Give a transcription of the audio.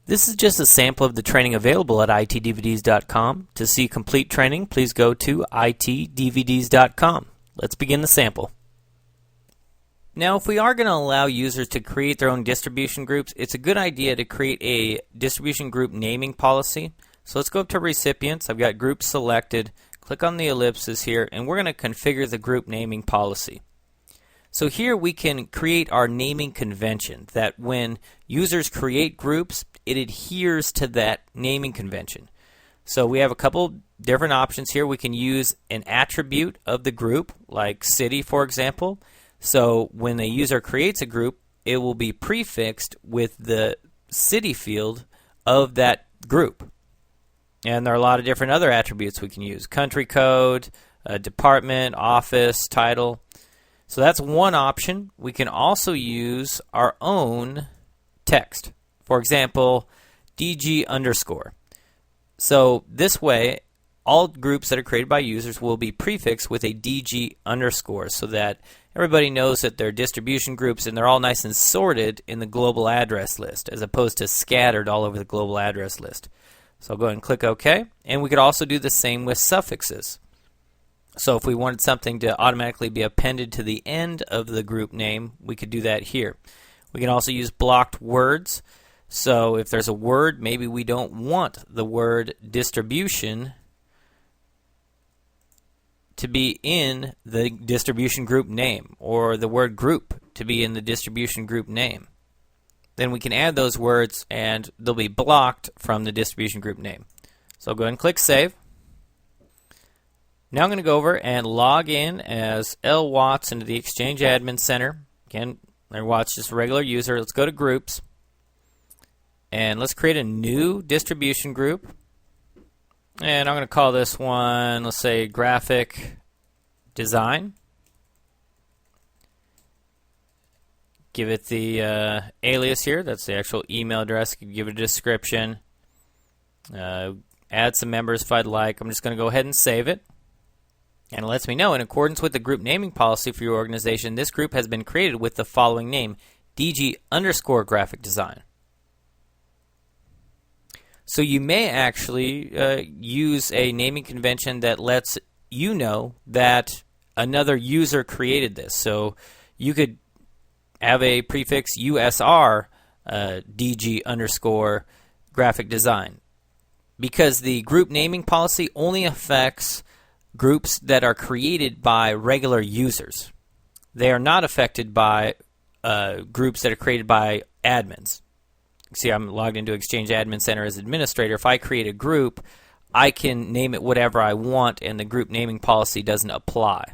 This is just a sample of the training available at itdvds.com. To see complete training, please go to itdvds.com. Let's begin the sample. Now, if we are going to allow users to create their own distribution groups, it's a good idea to create a distribution group naming policy. So let's go up to Recipients. I've got Groups selected. Click on the ellipsis here, and we're going to configure the group naming policy. So here we can create our naming convention that when users create groups, it adheres to that naming convention. So we have a couple different options here. We can use an attribute of the group, like city, for example. So when a user creates a group, it will be prefixed with the city field of that group. And there are a lot of different other attributes we can use. Country code, department, office, title. So that's one option. We can also use our own text. For example, DG underscore. So this way, all groups that are created by users will be prefixed with a DG underscore so that everybody knows that they're distribution groups and they're all nice and sorted in the global address list as opposed to scattered all over the global address list. So I'll go ahead and click OK. And we could also do the same with suffixes. So if we wanted something to automatically be appended to the end of the group name, we could do that here. We can also use blocked words. So if there's a word, maybe we don't want the word distribution to be in the distribution group name, or the word group to be in the distribution group name. Then we can add those words and they'll be blocked from the distribution group name. So I'll go ahead and click Save. Now I'm going to go over and log in as L. Watts into the Exchange Admin Center. Again, Watts just a regular user. Let's go to Groups. And let's create a new distribution group. And I'm going to call this one, let's say, Graphic Design. Give it the alias here. That's the actual email address. Give it a description. Add some members if I'd like. I'm just going to go ahead and save it. And it lets me know, in accordance with the group naming policy for your organization, this group has been created with the following name, DG underscore graphic design. So you may actually use a naming convention that lets you know that another user created this. So you could have a prefix USR DG underscore graphic design, because the group naming policy only affects groups that are created by regular users. They are not affected by groups that are created by admins. See, I'm logged into Exchange Admin Center as administrator. If I create a group, I can name it whatever I want, and the group naming policy doesn't apply.